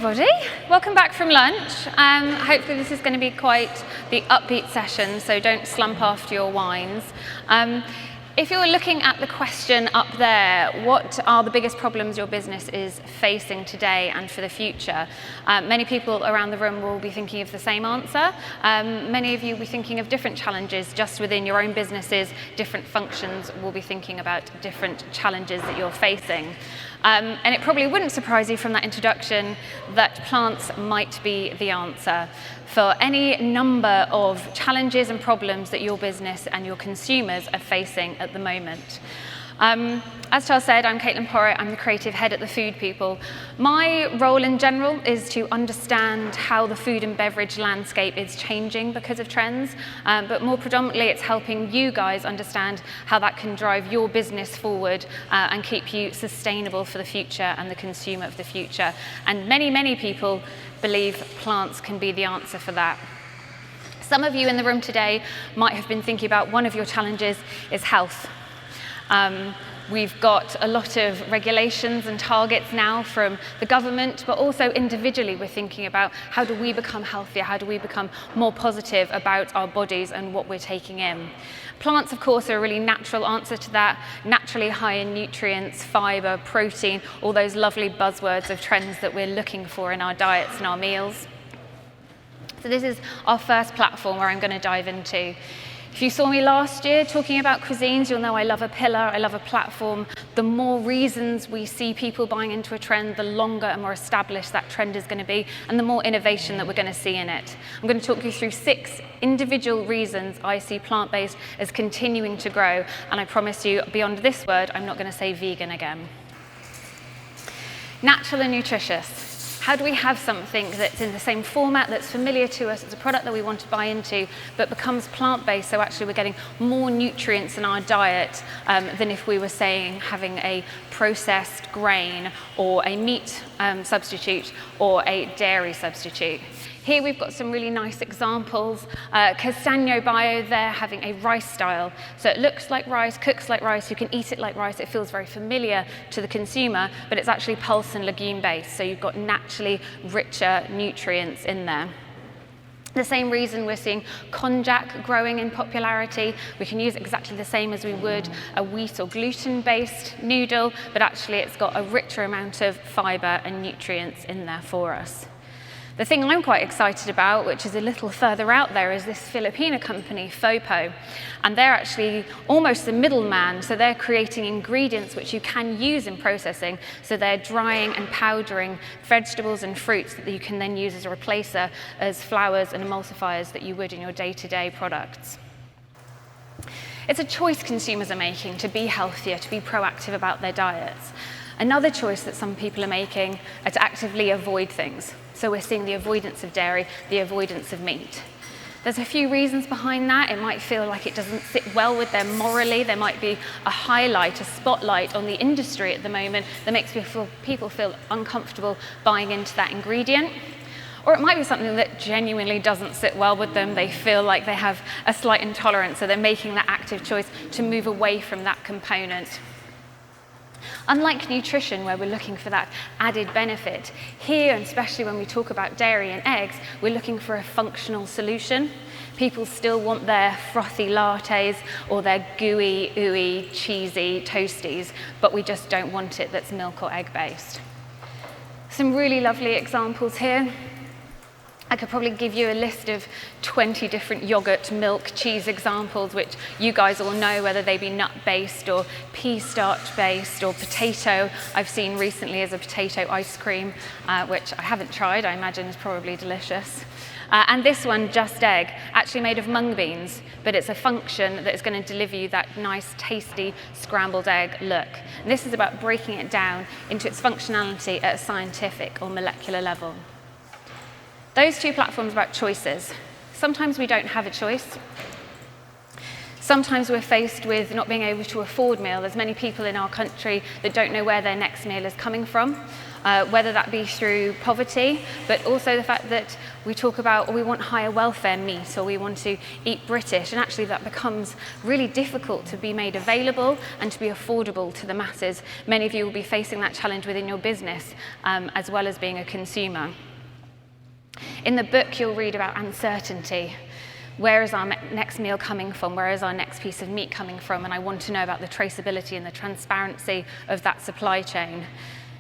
everybody. Welcome back from lunch. Hopefully this is going to be quite the upbeat session, so don't slump after your wines. If you're looking at the question up there, what are the biggest problems your business is facing today and for the future? Many people around the room will be thinking of the same answer. Many of you will be thinking of different challenges just within your own businesses. Different functions will be thinking about different challenges that you're facing. And it probably wouldn't surprise you from that introduction that plants might be the answer for any number of challenges and problems that your business and your consumers are facing at the moment. As Charles said, I'm Katelin Porritt. I'm the creative head at The Food People. My role in general is to understand how the food and beverage landscape is changing because of trends, but more predominantly it's helping you guys understand how that can drive your business forward and keep you sustainable for the future and the consumer of the future. And many people believe plants can be the answer for that. Some of you in the room today might have been thinking about one of your challenges is health. We've got a lot of regulations and targets now from the government, but also individually we're thinking about how do we become healthier, how do we become more positive about our bodies and what we're taking in. Plants, of course, are a really natural answer to that, naturally high in nutrients, fibre, protein, all those lovely buzzwords of trends that we're looking for in our diets and our meals. So this is our first platform where I'm going to dive into. If you saw me last year talking about cuisines, you'll know I love a pillar, I love a platform. The more reasons we see people buying into a trend, the longer and more established that trend is going to be, and the more innovation that we're going to see in it. I'm going to talk you through 6 individual reasons I see plant-based as continuing to grow, and I promise you, beyond this word, I'm not going to say vegan again. Natural and nutritious. How do we have something that's in the same format, that's familiar to us, it's a product that we want to buy into, but becomes plant-based, so actually we're getting more nutrients in our diet than if we were saying having a processed grain or a meat substitute or a dairy substitute. Here we've got some really nice examples. Castagno Bio, they're having a rice style. So it looks like rice, cooks like rice, you can eat it like rice, it feels very familiar to the consumer, but it's actually pulse and legume based, so you've got naturally richer nutrients in there. The same reason we're seeing konjac growing in popularity. We can use exactly the same as we would a wheat or gluten-based noodle, but actually it's got a richer amount of fibre and nutrients in there for us. The thing I'm quite excited about, which is a little further out there, is this Filipino company, Fopo. And they're actually almost the middleman, so they're creating ingredients which you can use in processing. So they're drying and powdering vegetables and fruits that you can then use as a replacer, as flours and emulsifiers that you would in your day-to-day products. It's a choice consumers are making to be healthier, to be proactive about their diets. Another choice that some people are making are to actively avoid things. So we're seeing the avoidance of dairy, the avoidance of meat. There's a few reasons behind that. It might feel like it doesn't sit well with them morally. There might be a highlight, a spotlight on the industry at the moment that makes people feel uncomfortable buying into that ingredient. Or it might be something that genuinely doesn't sit well with them. They feel like they have a slight intolerance, so they're making that active choice to move away from that component. Unlike nutrition, where we're looking for that added benefit, here, and especially when we talk about dairy and eggs, we're looking for a functional solution. People still want their frothy lattes or their gooey, ooey, cheesy toasties, but we just don't want it that's milk or egg-based. Some really lovely examples here. I could probably give you a list of 20 different yogurt, milk, cheese examples, which you guys all know, whether they be nut-based or pea starch-based or potato. I've seen recently as a potato ice cream, which I haven't tried, I imagine is probably delicious. And this one, Just Egg, actually made of mung beans, but it's a function that is going to deliver you that nice, tasty, scrambled egg look. And this is about breaking it down into its functionality at a scientific or molecular level. Those 2 platforms are about choices. Sometimes we don't have a choice. Sometimes we're faced with not being able to afford meal. There's many people in our country that don't know where their next meal is coming from. whether that be through poverty, but also the fact that we talk about, we want higher welfare meat, or we want to eat British, and actually that becomes really difficult to be made available and to be affordable to the masses. Many of you will be facing that challenge within your business, as well as being a consumer. In the book, you'll read about uncertainty. Where is our next meal coming from? Where is our next piece of meat coming from? And I want to know about the traceability and the transparency of that supply chain.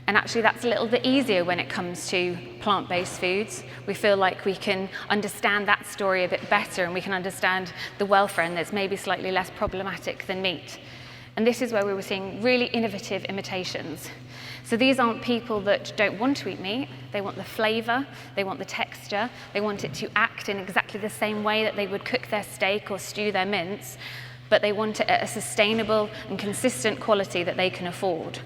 And actually that's a little bit easier when it comes to plant-based foods. We feel like we can understand that story a bit better, and we can understand the welfare, and that's maybe slightly less problematic than meat. And this is where we were seeing really innovative imitations. So these aren't people that don't want to eat meat. They want the flavor, they want the texture, they want it to act in exactly the same way that they would cook their steak or stew their mince, but they want it at a sustainable and consistent quality that they can afford.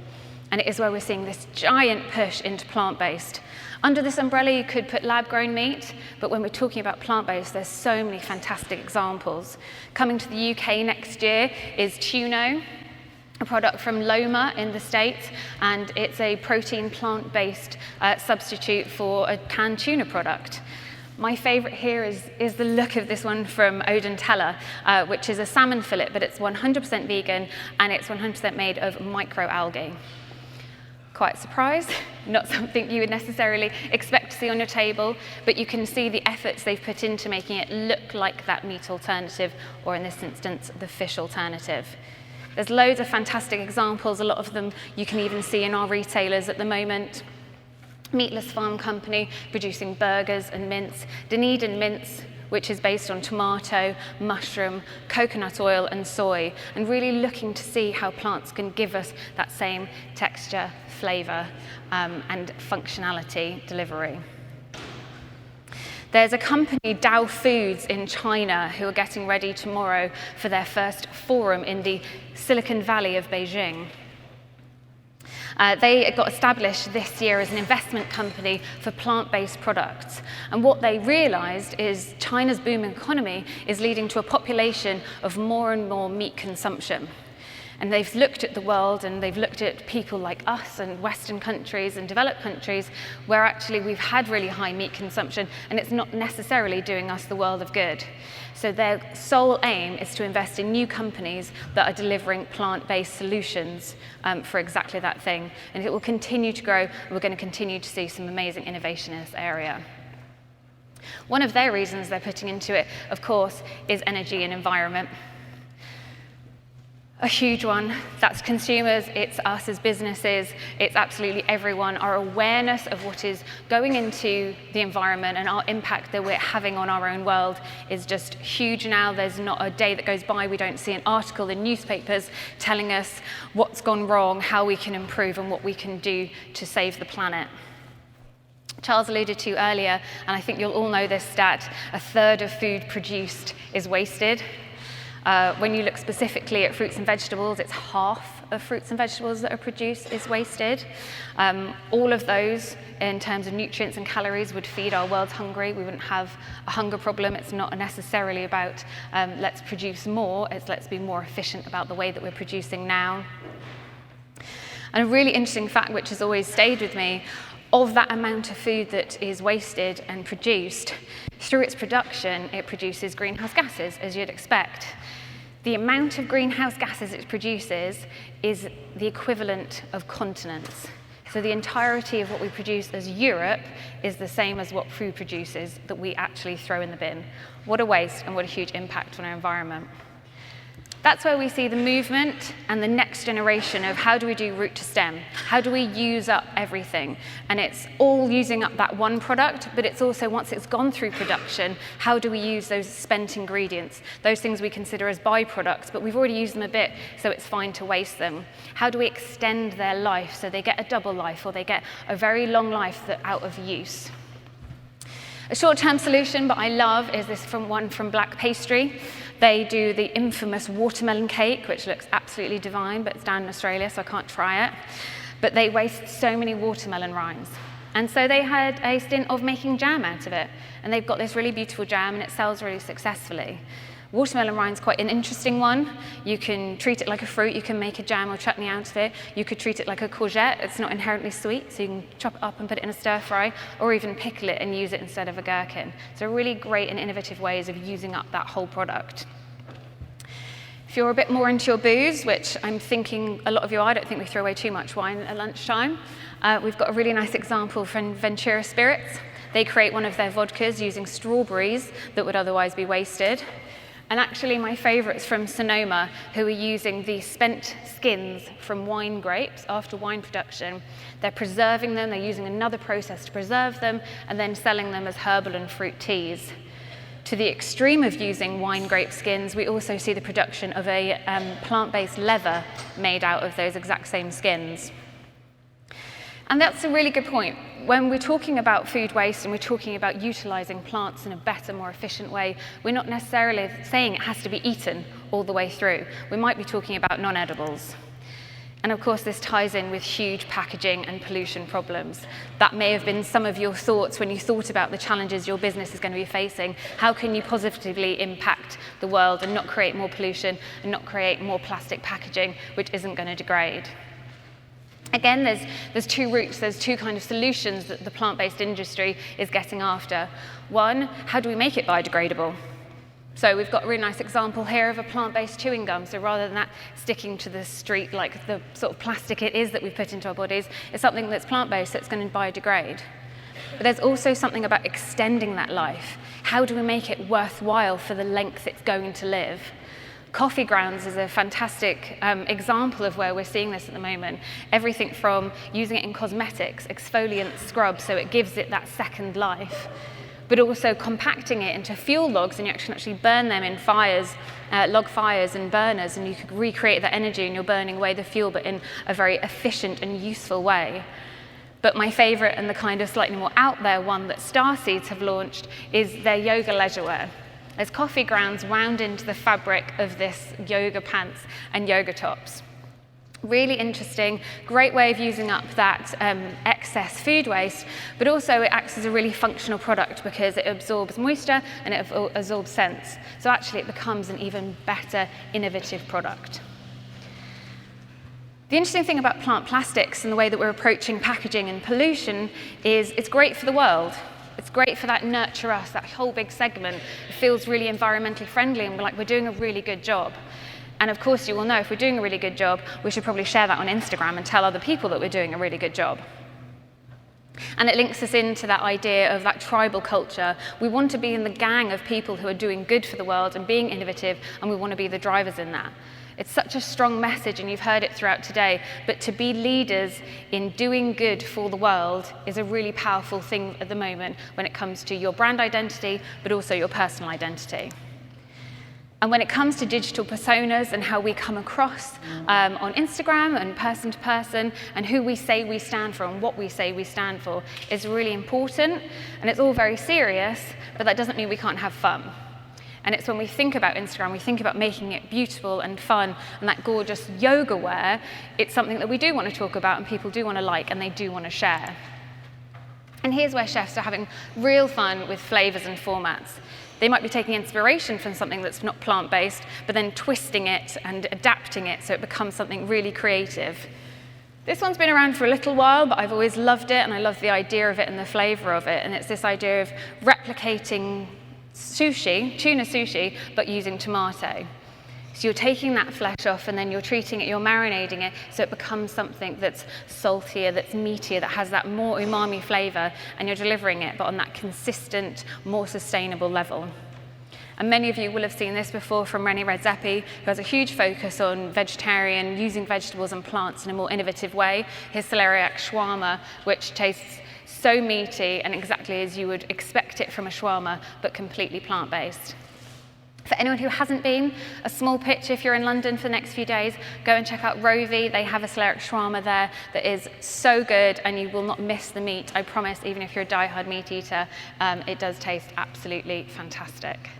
And it is where we're seeing this giant push into plant-based. Under this umbrella, you could put lab-grown meat, but when we're talking about plant-based, there's so many fantastic examples. Coming to the UK next year is Tuno, a product from Loma in the States, and it's a protein plant-based substitute for a canned tuna product. My favorite here is the look of this one from Odentella, which is a salmon fillet, but it's 100% vegan, and it's 100% made of microalgae. Quite a surprise, not something you would necessarily expect to see on your table, but you can see the efforts they've put into making it look like that meat alternative, or in this instance, the fish alternative. There's loads of fantastic examples, a lot of them you can even see in our retailers at the moment. Meatless Farm Company producing burgers and mince, Dunedin Mince, which is based on tomato, mushroom, coconut oil and soy, and really looking to see how plants can give us that same texture, flavour and functionality delivery. There's a company, Dao Foods in China, who are getting ready tomorrow for their first forum in the Silicon Valley of Beijing. They got established this year as an investment company for plant-based products. And what they realized is China's booming economy is leading to a population of more and more meat consumption. And they've looked at the world, and they've looked at people like us and Western countries and developed countries where actually we've had really high meat consumption, and it's not necessarily doing us the world of good. So their sole aim is to invest in new companies that are delivering plant-based solutions for exactly that thing. And it will continue to grow, and we're going to continue to see some amazing innovation in this area. One of their reasons they're putting into it, of course, is energy and environment. A huge one. That's consumers, it's us as businesses, it's absolutely everyone. Our awareness of what is going into the environment and our impact that we're having on our own world is just huge now. There's not a day that goes by we don't see an article in newspapers telling us what's gone wrong, how we can improve, and what we can do to save the planet. Charles alluded to earlier, and I think you'll all know this stat, 1/3 of food produced is wasted. When you look specifically at fruits and vegetables, it's half of fruits and vegetables that are produced is wasted. All of those, in terms of nutrients and calories, would feed our world hungry. We wouldn't have a hunger problem. It's not necessarily about let's produce more, it's let's be more efficient about the way that we're producing now. And a really interesting fact, which has always stayed with me, of that amount of food that is wasted and produced, through its production, it produces greenhouse gases, as you'd expect. The amount of greenhouse gases it produces is the equivalent of continents. So the entirety of what we produce as Europe is the same as what food produces that we actually throw in the bin. What a waste, and what a huge impact on our environment. That's where we see the movement and the next generation of how do we do root to stem? How do we use up everything? And it's all using up that one product, but it's also, once it's gone through production, how do we use those spent ingredients? Those things we consider as byproducts, but we've already used them a bit, so it's fine to waste them. How do we extend their life so they get a double life, or they get a very long life that's out of use? A short-term solution, but I love, is this one from Black Pastry. They do the infamous watermelon cake, which looks absolutely divine, but it's down in Australia, so I can't try it. But they waste so many watermelon rinds. And so they had a stint of making jam out of it. And they've got this really beautiful jam, and it sells really successfully. Watermelon rinds quite an interesting one. You can treat it like a fruit, you can make a jam or chutney out of it. You could treat it like a courgette, it's not inherently sweet, so you can chop it up and put it in a stir fry, or even pickle it and use it instead of a gherkin. So really great and innovative ways of using up that whole product. If you're a bit more into your booze, which I'm thinking a lot of you are, I don't think we throw away too much wine at lunchtime, we've got a really nice example from Ventura Spirits. They create one of their vodkas using strawberries that would otherwise be wasted. And actually my favourites from Sonoma, who are using the spent skins from wine grapes after wine production. They're preserving them, they're using another process to preserve them, and then selling them as herbal and fruit teas. To the extreme of using wine grape skins, we also see the production of a plant-based leather made out of those exact same skins. And that's a really good point. When we're talking about food waste and we're talking about utilising plants in a better, more efficient way, we're not necessarily saying it has to be eaten all the way through. We might be talking about non-edibles. And of course, this ties in with huge packaging and pollution problems. That may have been some of your thoughts when you thought about the challenges your business is going to be facing. How can you positively impact the world and not create more pollution and not create more plastic packaging, which isn't going to degrade? Again, there's two routes, there's two kind of solutions that the plant-based industry is getting after. One, how do we make it biodegradable? So we've got a really nice example here of a plant-based chewing gum. So rather than that sticking to the street like the sort of plastic it is that we put into our bodies, it's something that's plant-based that's going to biodegrade. But there's also something about extending that life. How do we make it worthwhile for the length it's going to live? Coffee grounds is a fantastic example of where we're seeing this at the moment. Everything from using it in cosmetics, exfoliant scrub, so it gives it that second life, but also compacting it into fuel logs, and you can actually burn them in fires, log fires and burners, and you could recreate that energy and you're burning away the fuel, but in a very efficient and useful way. But my favorite and the kind of slightly more out there one that Starseeds have launched is their yoga leisure wear. There's coffee grounds wound into the fabric of this yoga pants and yoga tops. Really interesting, great way of using up that excess food waste, but also it acts as a really functional product because it absorbs moisture and it absorbs scents. So actually it becomes an even better, innovative product. The interesting thing about plant plastics and the way that we're approaching packaging and pollution is it's great for the world. It's great for that nurture us, that whole big segment. It feels really environmentally friendly and we're doing a really good job. And of course you will know if we're doing a really good job, we should probably share that on Instagram and tell other people that we're doing a really good job. And it links us into that idea of that tribal culture. We want to be in the gang of people who are doing good for the world and being innovative, and we want to be the drivers in that. It's such a strong message, and you've heard it throughout today, but to be leaders in doing good for the world is a really powerful thing at the moment when it comes to your brand identity, but also your personal identity. And when it comes to digital personas and how we come across on Instagram and person to person, and who we say we stand for and what we say we stand for is really important. And it's all very serious, but that doesn't mean we can't have fun. And it's when we think about Instagram, we think about making it beautiful and fun and that gorgeous yoga wear, it's something that we do want to talk about and people do want to like and they do want to share. And here's where chefs are having real fun with flavors and formats. They might be taking inspiration from something that's not plant-based, but then twisting it and adapting it so it becomes something really creative. This one's been around for a little while, but I've always loved it, and I love the idea of it and the flavor of it. And it's this idea of replicating sushi, tuna sushi, but using tomato. So you're taking that flesh off and then you're treating it, you're marinating it, so it becomes something that's saltier, that's meatier, that has that more umami flavor, and you're delivering it, but on that consistent, more sustainable level. And many of you will have seen this before from René Redzepi, who has a huge focus on vegetarian, using vegetables and plants in a more innovative way. His celeriac shawarma, which tastes so meaty and exactly as you would expect it from a shawarma, but completely plant-based. For anyone who hasn't been, a small pitch if you're in London for the next few days, go and check out Rovi. They have a celeriac shawarma there that is so good and you will not miss the meat. I promise, even if you're a diehard meat eater, it does taste absolutely fantastic.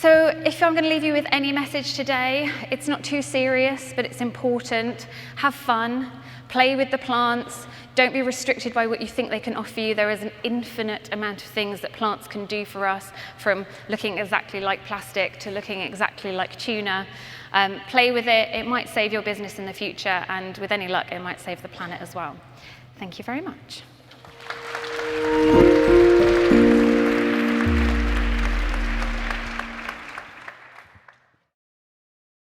So if I'm going to leave you with any message today, it's not too serious, but it's important. Have fun, play with the plants, don't be restricted by what you think they can offer you. There is an infinite amount of things that plants can do for us, from looking exactly like plastic to looking exactly like tuna. Play with it, it might save your business in the future, and with any luck, it might save the planet as well. Thank you very much.